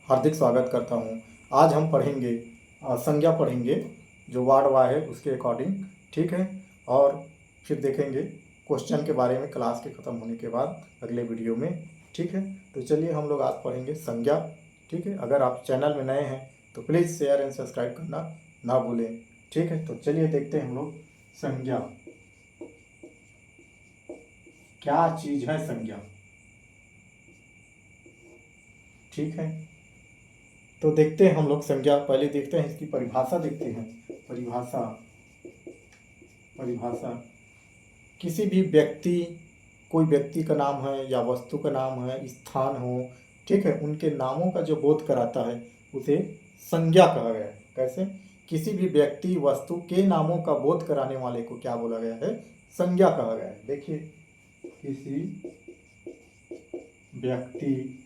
हार्दिक स्वागत करता हूँ। आज हम पढ़ेंगे संज्ञा पढ़ेंगे जो वार्ड वार है उसके अकॉर्डिंग, ठीक है। और फिर देखेंगे क्वेश्चन के बारे में क्लास के ख़त्म होने के बाद अगले वीडियो में, ठीक है। तो चलिए हम लोग आज पढ़ेंगे संज्ञा, ठीक है। अगर आप चैनल में नए हैं तो प्लीज़ शेयर एंड सब्सक्राइब करना ना भूलें, ठीक है। तो चलिए देखते हैं हम लोग संज्ञा क्या चीज़ है। संज्ञा, ठीक है। तो देखते हैं हम लोग संज्ञा, पहले देखते हैं इसकी परिभाषा देखते हैं। परिभाषा, परिभाषा किसी भी व्यक्ति, कोई व्यक्ति का नाम है या वस्तु का नाम है, स्थान हो, ठीक है, उनके नामों का जो बोध कराता है उसे संज्ञा कहा गया है। कैसे? किसी भी व्यक्ति वस्तु के नामों का बोध कराने वाले को क्या बोला गया है? संज्ञा कहा गया है। देखिए, किसी व्यक्ति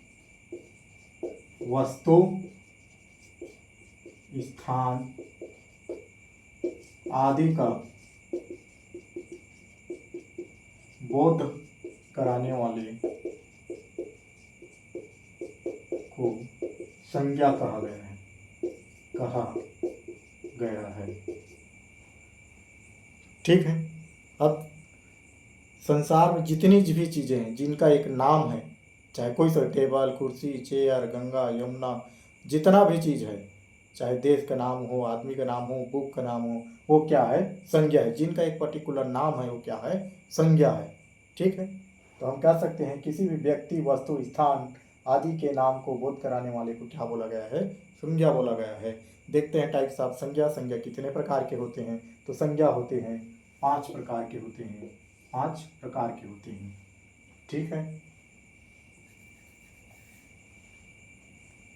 वस्तु स्थान आदि का बोध कराने वाले को संज्ञा कहा गया है, कहा गया है, ठीक है। अब संसार में जितनी भी चीज़ें हैं जिनका एक नाम है, चाहे कोई सा टेबल, कुर्सी, चेयर, गंगा, यमुना, जितना भी चीज़ है, चाहे देश का नाम हो, आदमी का नाम हो, बुक का नाम हो, वो क्या है? संज्ञा है। जिनका एक पर्टिकुलर नाम है वो क्या है? संज्ञा है, ठीक है। तो हम कह सकते हैं किसी भी व्यक्ति, वस्तु, स्थान आदि के नाम को बोध कराने वाले को क्या बोला गया है? संज्ञा बोला गया है। देखते हैं टाइप्स ऑफ संज्ञा। संज्ञा कितने प्रकार के होते हैं? तो संज्ञा होते हैं 5 प्रकार के होते हैं। 5 प्रकार के होते हैं, ठीक है।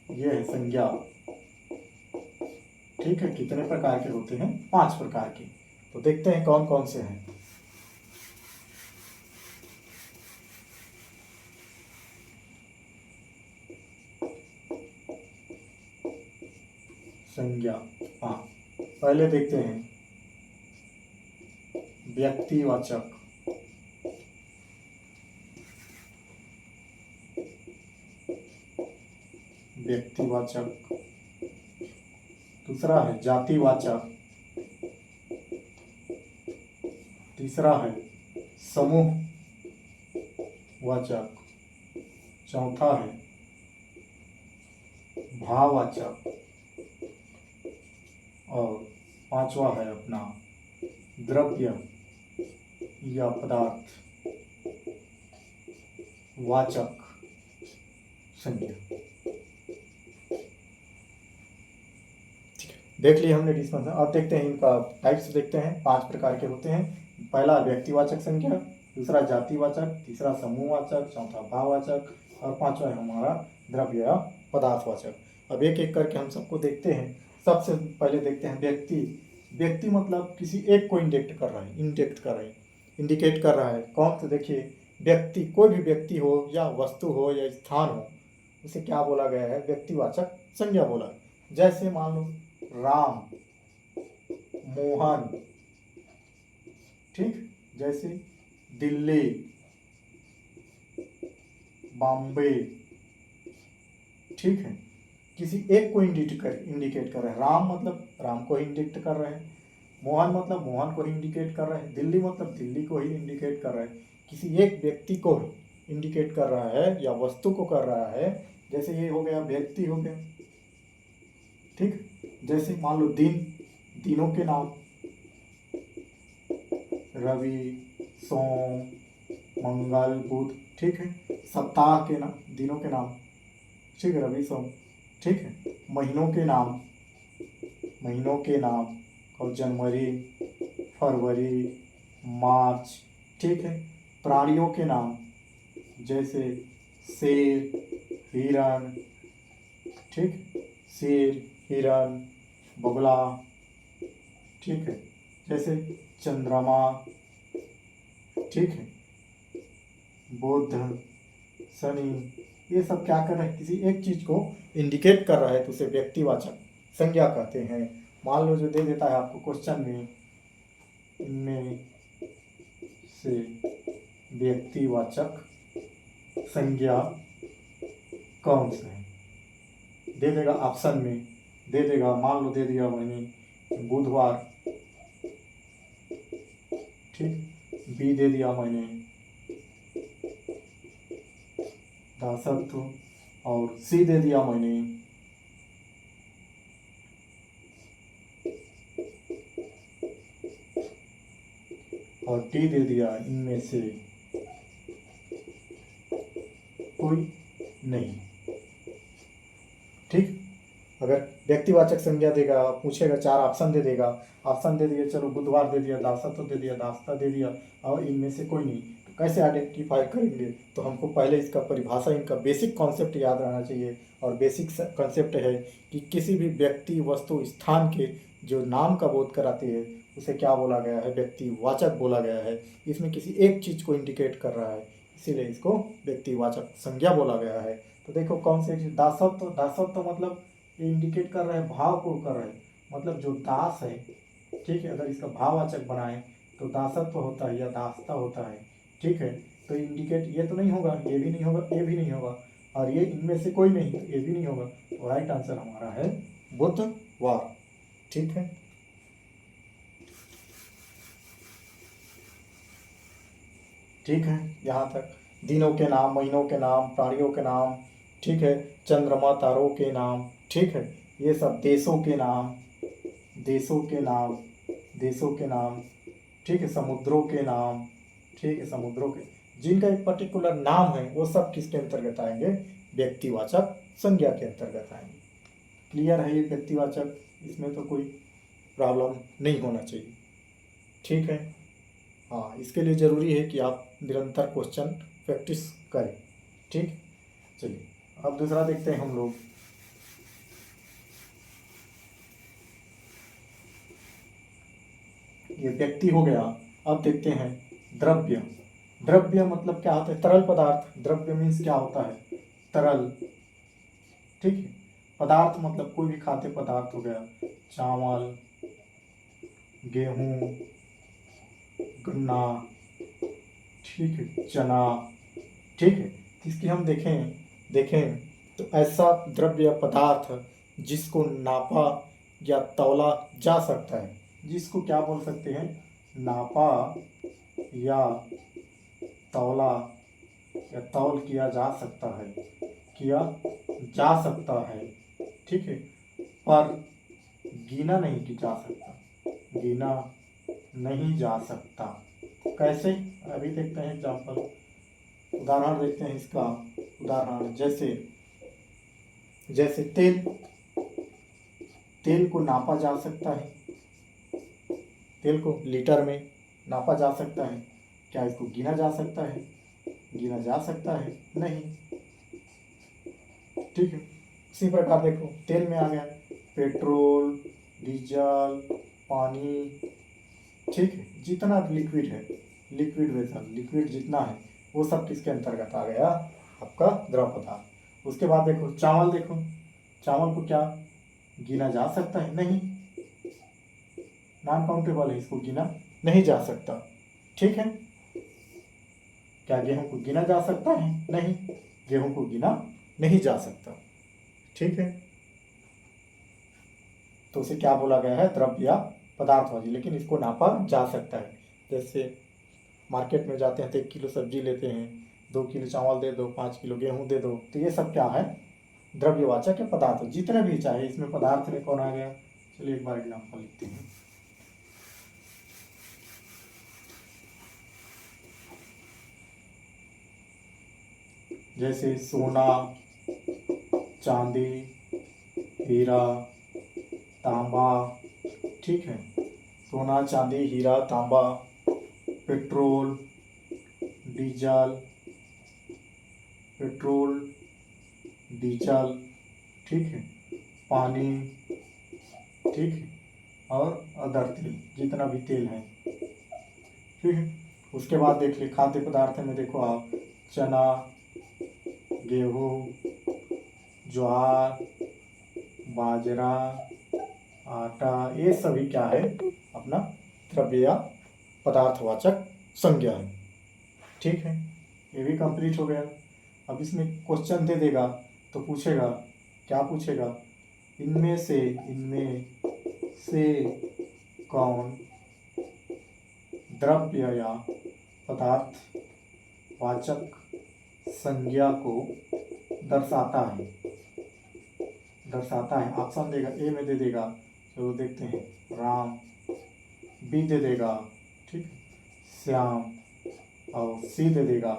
यह है संज्ञा, ठीक है। कितने प्रकार के होते हैं? 5 प्रकार के। तो देखते हैं कौन कौन से हैं। संज्ञा, हाँ, पहले देखते हैं व्यक्तिवाचक। व्यक्तिवाचक। दूसरा है जातिवाचक। तीसरा है समूह वाचक। चौथा है भाववाचक। और पांचवा है अपना द्रव्य या पदार्थ वाचक संज्ञा। देख लिए हमने डिस्कशन। अब देखते हैं इनका टाइप्स, देखते हैं 5 प्रकार के होते हैं। पहला व्यक्तिवाचक संज्ञा, दूसरा जातिवाचक, तीसरा समूहवाचक, चौथा भाववाचक और पांचवा है हमारा द्रव्य या पदार्थवाचक। अब एक एक करके हम सबको देखते हैं। सबसे पहले देखते हैं व्यक्ति। व्यक्ति मतलब किसी एक को इंडिकेट कर रहा है, इंडिकेट कर रहा है। कौन? तो देखिए, व्यक्ति, कोई भी व्यक्ति हो या वस्तु हो या स्थान हो, उसे क्या बोला गया है? व्यक्तिवाचक संज्ञा बोला। जैसे मान लो राम, मोहन, ठीक, जैसे दिल्ली, बॉम्बे, ठीक है। किसी एक को इंडिकेट कर रहे हैं। राम मतलब राम को ही इंडिकेट कर रहे हैं। मोहन मतलब मोहन को ही इंडिकेट कर रहे हैं। दिल्ली मतलब दिल्ली को ही इंडिकेट कर रहे हैं। किसी एक व्यक्ति को इंडिकेट कर रहा है या वस्तु को कर रहा है। जैसे ये हो गया व्यक्ति हो गया, ठीक। जैसे मान लो दिन, दिनों के नाम रवि, सोम, मंगल, बुध, ठीक है। सप्ताह के नाम, दिनों के नाम, ठीक है, रवि, सोम, ठीक है। महीनों के नाम, और जनवरी, फरवरी, मार्च, ठीक है। प्राणियों के नाम जैसे शेर, हिरण, ठीक, शेर, हिरण, बगुला, ठीक है। जैसे चंद्रमा, ठीक है, बुध, शनि, ये सब क्या कर रहे हैं? किसी एक चीज को इंडिकेट कर रहा है तो उसे व्यक्तिवाचक संज्ञा कहते हैं। मान लो जो दे देता है आपको क्वेश्चन में, इनमें से व्यक्तिवाचक संज्ञा कौन सा है? दे देगा ऑप्शन में, दे देगा, मान लो दे दिया मैंने बुधवार, ठीक, बी दे दिया मैंने दासत्व, और सी दे दिया मैंने और डी दे दिया, इनमें से कोई नहीं। ठीक, अगर व्यक्तिवाचक संज्ञा देगा, पूछेगा, 4 ऑप्शन दे देगा, ऑप्शन दे दिया, चलो बुधवार दे दिया, दासत्व दे दिया, दासता दे दिया, और इनमें से कोई नहीं, तो कैसे आइडेंटिफाई करेंगे? तो हमको पहले इसका परिभाषा, इनका बेसिक कॉन्सेप्ट याद रहना चाहिए। और बेसिक कॉन्सेप्ट है कि किसी भी व्यक्ति, वस्तु, स्थान के जो नाम का बोध कराती है उसे क्या बोला गया है? व्यक्तिवाचक बोला गया है। इसमें किसी एक चीज़ को इंडिकेट कर रहा है, इसीलिए इसको व्यक्तिवाचक संज्ञा बोला गया है। तो देखो कौन से, दासत्व, दासत्व मतलब ये इंडिकेट कर रहे हैं, भाव को कर रहे हैं, मतलब जो दास है, ठीक है, अगर इसका भाववाचक बनाए तो दासत्व होता है या दासता होता है, ठीक है। तो इंडिकेट ये तो नहीं होगा, ये भी नहीं होगा, ये भी नहीं होगा, और ये इनमें से कोई नहीं, तो ये भी नहीं होगा। तो राइट आंसर हमारा है बुधवार, ठीक है। ठीक है, यहाँ तक दिनों के नाम, महीनों के नाम, प्राणियों के नाम, ठीक है, चंद्रमा तारों के नाम, ठीक है, ये सब देशों के नाम, देशों के नाम, देशों के नाम, ठीक है, समुद्रों के नाम, ठीक है, समुद्रों के, जिनका एक पर्टिकुलर नाम है वो सब किसके अंतर्गत आएंगे? व्यक्तिवाचक संज्ञा के अंतर्गत आएंगे। क्लियर है ये व्यक्तिवाचक, इसमें तो कोई प्रॉब्लम नहीं होना चाहिए, ठीक है। हाँ, इसके लिए ज़रूरी है कि आप निरंतर क्वेश्चन प्रैक्टिस करें, ठीक। चलिए अब दूसरा देखते हैं हम लोग। ये व्यक्ति हो गया। अब देखते हैं द्रव्य। द्रव्य मतलब क्या होता है? तरल पदार्थ। द्रव्य मीन्स क्या होता है? तरल, ठीक है। पदार्थ मतलब कोई भी खाद्य पदार्थ हो गया, चावल, गेहूँ, गन्ना, ठीक है, चना, ठीक है। इसकी हम देखें तो ऐसा द्रव्य पदार्थ जिसको नापा या तौला जा सकता है, जिसको क्या बोल सकते हैं? नापा या तौला या तौल किया जा सकता है, किया जा सकता है, ठीक है, पर गिना नहीं कि जा सकता, गिना नहीं जा सकता। कैसे? अभी देखते हैं एग्जाम्पल, उदाहरण देखते हैं इसका। उदाहरण जैसे तेल, तेल को नापा जा सकता है, तेल को लीटर में नापा जा सकता है, क्या इसको गिना जा सकता है? गिना जा सकता है? नहीं, ठीक है। इसी प्रकार देखो तेल में आ गया पेट्रोल, डीजल, पानी, ठीक है, जितना लिक्विड है, लिक्विड वेसल, लिक्विड जितना है वो सब किसके अंतर्गत आ गया? आपका द्रव पदार्थ। उसके बाद देखो चावल, देखो चावल को क्या गिना जा सकता है? नहीं, नॉन काउंटेबल है, इसको गिना नहीं जा सकता, ठीक है। क्या गेहूं को गिना जा सकता है? नहीं, गेहूं को गिना नहीं जा सकता, ठीक है। तो उसे क्या बोला गया है? द्रव्य या पदार्थवादी, लेकिन इसको नापा जा सकता है। जैसे मार्केट में जाते हैं तो 1 किलो सब्जी लेते हैं, 2 किलो चावल दे दो, 5 किलो गेहूं दे दो, तो ये सब क्या है? द्रव्यवाचक या पदार्थ, जितने भी चाहे। इसमें पदार्थ में कौन आ गया? चलिए एक बार एग्जाम्पल लिखते हैं। जैसे सोना, चांदी, हीरा, तांबा, ठीक है, सोना, चांदी, हीरा, तांबा, पेट्रोल, डीजल, पेट्रोल, डीजल, ठीक है, पानी, ठीक है, और अदर तेल, जितना भी तेल है, ठीक है। उसके बाद देख ले खाद्य पदार्थ में, देखो आप चना, गेहूँ, ज्वार, बाजरा, आटा, ये सभी क्या है? अपना द्रव्य या पदार्थवाचक संज्ञा है, ठीक है। ये भी कंप्लीट हो गया। अब इसमें क्वेश्चन दे देगा तो पूछेगा क्या पूछेगा, इनमें से कौन द्रव्य या पदार्थ वाचक संज्ञा को दर्शाता है। ऑप्शन देगा, ए में दे देगा, चलो देखते हैं, राम, बी दे देगा, ठीक, श्याम, और सी दे देगा,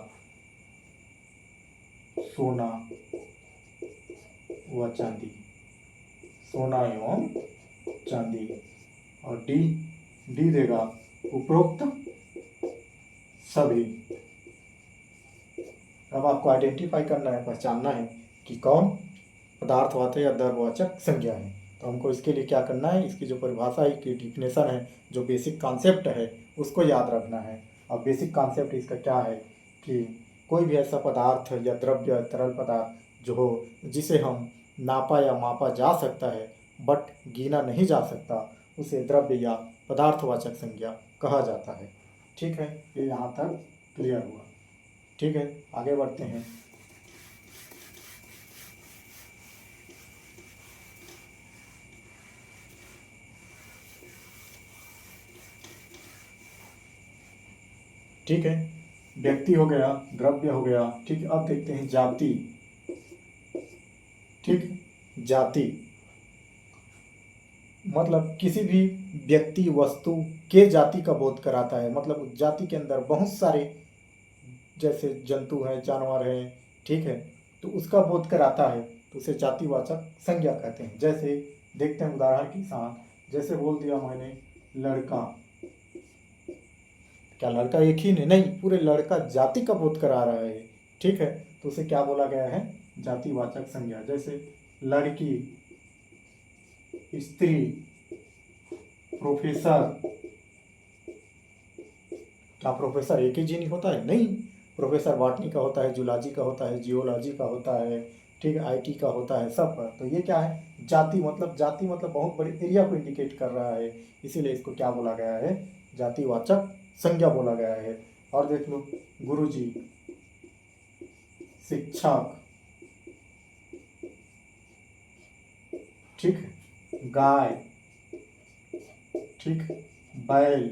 सोना व चांदी, सोना एवं चांदी, और डी देगा उपरोक्त सभी। अब आपको आइडेंटिफाई करना है, पहचानना है कि कौन पदार्थवाचक या द्रव्यवाचक संज्ञा है। तो हमको इसके लिए क्या करना है, इसकी जो परिभाषा है, की डिफिनेशन है, जो बेसिक कॉन्सेप्ट है, उसको याद रखना है। अब बेसिक कॉन्सेप्ट इसका क्या है कि कोई भी ऐसा पदार्थ या द्रव्य, तरल पदार्थ जो हो, जिसे हम नापा या मापा जा सकता है बट गिना नहीं जा सकता, उसे द्रव्य या पदार्थवाचक संज्ञा कहा जाता है। ठीक है, ये यहाँ तक क्लियर हुआ। ठीक है, आगे बढ़ते हैं। ठीक है, व्यक्ति हो गया, द्रव्य हो गया। ठीक है, अब देखते हैं जाति। ठीक, जाति मतलब किसी भी व्यक्ति वस्तु के जाति का बोध कराता है। मतलब उस जाति के अंदर बहुत सारे जैसे जंतु हैं, जानवर हैं, ठीक है, तो उसका बोध कराता है, तो उसे जातिवाचक संज्ञा कहते हैं। जैसे देखते हैं उदाहरण के साथ, जैसे बोल दिया मैंने लड़का, क्या लड़का एक ही नहीं, पूरे लड़का जाति का बोध करा रहा है। ठीक है, तो उसे क्या बोला गया है, जातिवाचक संज्ञा। जैसे लड़की, स्त्री, प्रोफेसर, क्या प्रोफेसर एक ही जीनी होता है? नहीं, प्रोफेसर बॉटनी का होता है, जूलॉजी का होता है, जियोलॉजी का होता है, ठीक है, आईटी का होता है, सब पर। तो ये क्या है, जाति मतलब बहुत बड़ी एरिया को इंडिकेट कर रहा है, इसीलिए इसको क्या बोला गया है, जातिवाचक संज्ञा बोला गया है। और देख लो, गुरुजी, शिक्षक, ठीक, गाय, ठीक, बैल,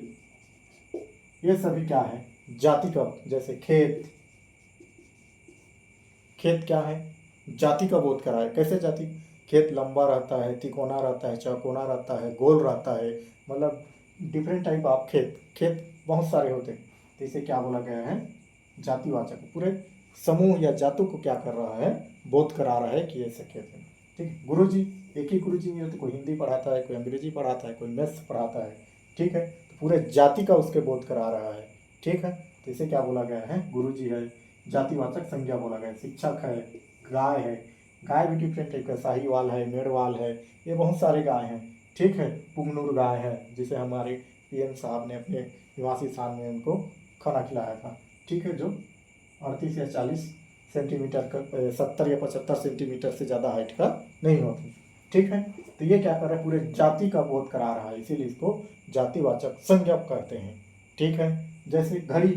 ये सभी क्या है, जाति का। जैसे खेत, खेत क्या है, जाति का बोध करा है। कैसे जाति, खेत लंबा रहता है, तिकोना रहता है, चौकोना रहता है, गोल रहता है, मतलब डिफरेंट टाइप ऑफ खेत बहुत सारे होते हैं। तो इसे क्या बोला गया है, जातिवाचक। पूरे समूह या जातों को क्या कर रहा है, बोध करा रहा है कि ऐसे खेत है। ठीक, गुरुजी, एक ही गुरुजी नहीं होते, कोई हिंदी पढ़ाता है, कोई अंग्रेजी पढ़ाता है, कोई मैथ्स पढ़ाता है। ठीक है, तो पूरे जाति का उसके बोध करा रहा है। ठीक है, तो इसे क्या बोला गया है, गुरुजी है, जातिवाचक संज्ञा बोला गया है। शिक्षक है, गाय है, गाय भी डिफरेंट टाइप का, साहीवाल है, मेड़वाल है, ये बहुत सारे गाय हैं। ठीक है, पुंगनुर गाय है, जिसे हमारे पीएम साहब ने अपने निवासी स्थान में उनको खाना खिलाया था। ठीक है, जो 38 या 40 सेंटीमीटर का, 70 या 75 सेंटीमीटर से ज़्यादा हाइट का नहीं होती। ठीक है, तो ये क्या कर रहा है, पूरे जाति का बोध करा रहा है, इसीलिए इसको जातिवाचक संज्ञा कहते हैं। ठीक है, जैसे घड़ी,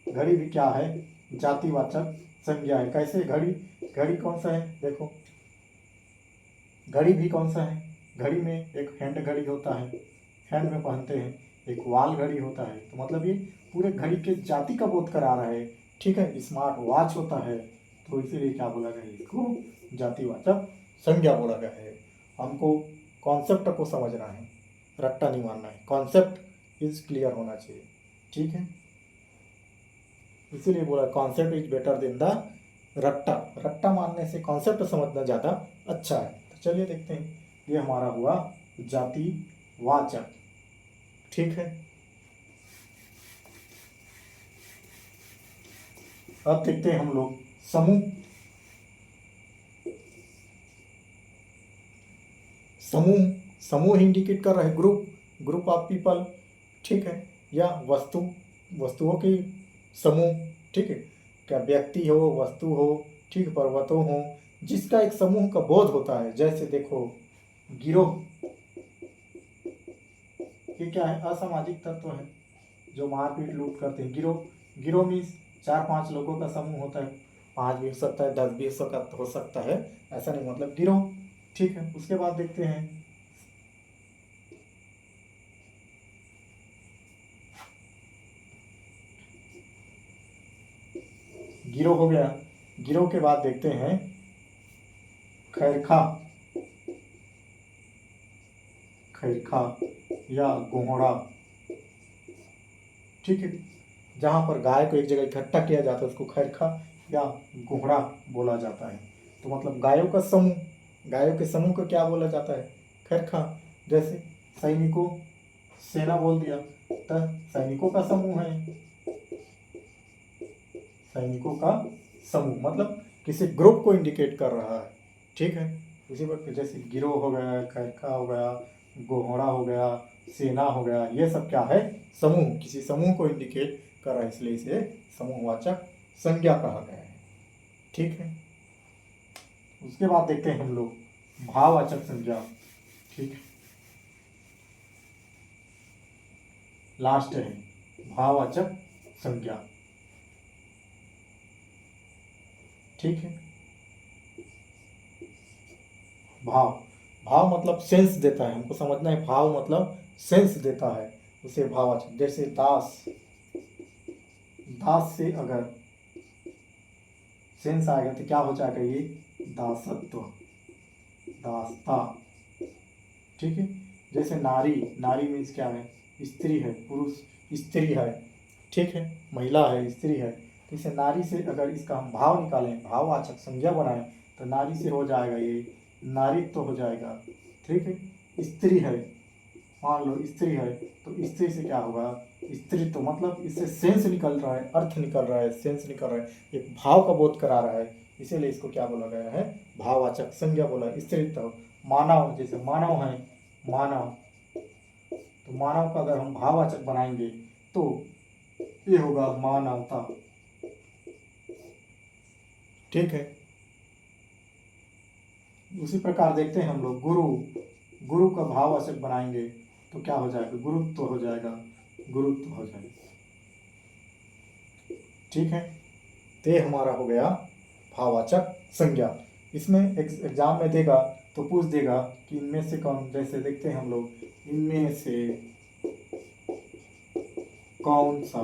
घड़ी भी क्या है, जातिवाचक संज्ञा है। कैसे घड़ी, घड़ी कौन सा है, देखो घड़ी भी कौन सा है, घड़ी में एक हैंड घड़ी होता है, हैंड में पहनते हैं, एक वाल घड़ी होता है। तो मतलब ये पूरे घड़ी के जाति का बोध करा रहा है। ठीक है, स्मार्ट वॉच होता है, तो इसीलिए क्या बोला गया है, इसको जातिवाचक संज्ञा बोला गया है। हमको कॉन्सेप्ट को समझना है, रट्टा नहीं मानना है, कॉन्सेप्ट इज क्लियर होना चाहिए। ठीक है, इसीलिए बोला concept is better than the रट्टा। रट्टा मानने से कॉन्सेप्ट समझना ज़्यादा अच्छा है। तो चलिए देखते हैं, ये हमारा हुआ जातिवाचक। ठीक है, अब देखते हैं हम लोग समूह। समूह, समूह इंडिकेट कर रहा है ग्रुप, ग्रुप ऑफ पीपल। ठीक है, या वस्तुओं के समूह। ठीक है, क्या व्यक्ति हो, वस्तु हो, ठीक, पर्वतों हो, जिसका एक समूह का बोध होता है। जैसे देखो गिरोह, ये क्या है, असामाजिक तत्व है जो मारपीट लूट करते हैं। गिरोह, गिरोह मीन्स 4-5 लोगों का समूह होता है, 5 भी हो सकता है, 10 भी हो सकता है, ऐसा नहीं, मतलब गिरोह। ठीक है। उसके बाद देखते हैं गिरोह हो गया। गिरोह के बाद देखते हैं खैरखा, खैरखा या गोहड़ा, ठीक है। जहाँ पर गाय को एक जगह इकट्ठा किया जाता है उसको खैरखा या गोहड़ा बोला जाता है। तो मतलब गायों का समूह, गायों के समूह को क्या बोला जाता है? खैरखा। जैसे सैनिकों, सेना बोल दिया तो सैनिकों का समूह है, सैनिकों का समूह मतलब किसी ग्रुप को इंडिकेट कर रहा है, ठीक है। इसी वक्त जैसे गिरोह हो गया, खैरखा हो गया, गोहड़ा हो गया, सेना हो गया, ये सब क्या है? समूह, किसी समूह को इंडिकेट कर रहा है, इसलिए इसे समूहवाचक संज्ञा कहा गया है, ठीक है। उसके बाद देखते हैं हम लोग भाववाचक संज्ञा, ठीक है। लास्ट है भाववाचक संज्ञा, ठीक है। भाव, भाव मतलब सेंस देता है, हमको समझना है। भाव मतलब सेंस देता है, उसे भाववाचक। जैसे दास, दास से अगर सेंस आएगा तो क्या हो जाएगा? ये दासत्व, दासता, ठीक है। जैसे नारी, नारी मीन्स क्या है? स्त्री है, पुरुष स्त्री है, ठीक है, महिला है, स्त्री है। तो इसे नारी से अगर इसका हम भाव निकालें, भाववाचक संज्ञा बनाएं, तो नारी से हो जाएगा ये नारीत्व तो हो जाएगा, ठीक है। स्त्री है, मान लो स्त्री है, तो स्त्री से क्या होगा? स्त्री। तो मतलब इससे सेंस निकल रहा है, अर्थ निकल रहा है, सेंस निकल रहा है, एक भाव का बोध करा रहा है, इसीलिए इसको क्या बोला गया है? भाववाचक संज्ञा बोला। स्त्रीत्व। मानव, जैसे मानव है, मानव, तो मानव का अगर हम भाववाचक बनाएंगे तो ये होगा मानवता, ठीक है। उसी प्रकार देखते हैं हम लोग गुरु, गुरु का भाववाचक बनाएंगे तो क्या हो जाएगा? गुरुत्व हो जाएगा, गुरुत्व हो जाएगा, ठीक है। तो ये हमारा हो गया भाववाचक संज्ञा। इसमें एग्जाम में देगा तो पूछ देगा कि इनमें से कौन, जैसे देखते हैं हम लोग, इनमें से कौन सा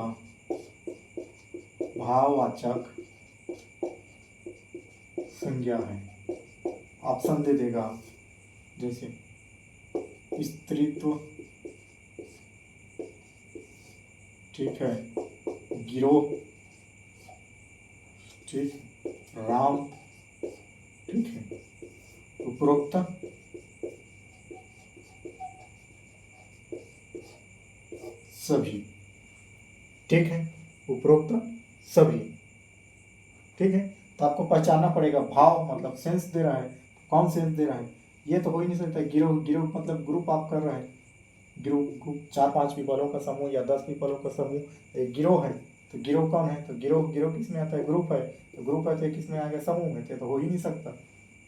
भाववाचक संज्ञा है? ऑप्शन दे देगा, जैसे स्त्रीत्व, ठीक है, गिरोह, ठीक, राम, ठीक है, उपरोक्त, सभी, ठीक है, उपरोक्त सभी, ठीक है। तो आपको पहचानना पड़ेगा, भाव मतलब सेंस दे रहा है, कौन सेंस दे रहा है? ये तो हो ही नहीं सकता। गिरोह, गिरोह मतलब ग्रुप आप कर रहे हैं, ग्रुप 4-5 पीपलों का समूह या 10 पीपलों का समूह एक गिरोह है। तो गिरोह कौन है? तो गिरोह, गिरोह किस में आता है? ग्रुप है। तो ग्रुप है तो किस में आएगा? समूह में। तो हो ही नहीं सकता,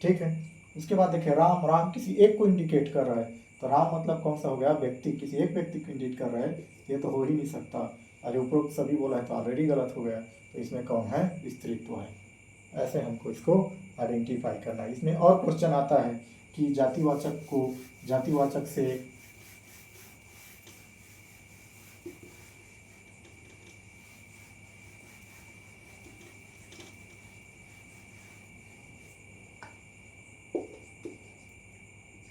ठीक है। उसके बाद देखिए राम, राम किसी एक को इंडिकेट कर रहा है, तो राम मतलब कौन सा हो गया? व्यक्ति, किसी एक व्यक्ति को इंडिकेट कर रहा है, ये तो हो ही नहीं सकता। अरे उपरोक्त सभी बोला है तो ऑलरेडी गलत हो गया। तो इसमें कौन है? स्त्रीत्व है। ऐसे हमको इसको आइडेंटिफाई करना है। इसमें और क्वेश्चन आता है कि जातिवाचक को, जातिवाचक से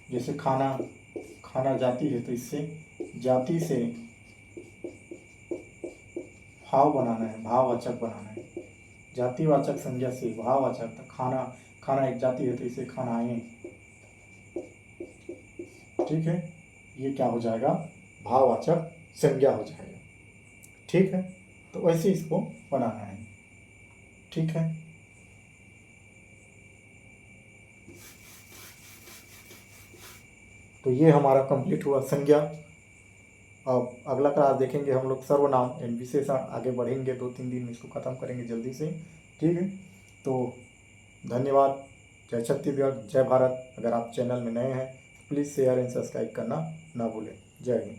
जैसे खाना, खाना जाति है तो इससे जाति से भाव बनाना है, भाववाचक बनाना है। जातिवाचक संज्ञा से भाववाचक, तो खाना, खाना एक जाति है तो इसे खानाएं, ठीक है। ये क्या हो जाएगा? भाववाचक संज्ञा हो जाएगा, ठीक है। तो वैसे इसको बनाना है, ठीक है। तो ये हमारा कंप्लीट हुआ संज्ञा। अब अगला क्लास देखेंगे हम लोग सर्वनाम एंड विशेषण। आगे बढ़ेंगे, 2-3 दिन में इसको ख़त्म करेंगे जल्दी से, ठीक है। तो धन्यवाद। जय छत्तीसगढ़, जय भारत। अगर आप चैनल में नए हैं प्लीज़ शेयर एंड सब्सक्राइब करना ना भूलें। जय हिंद।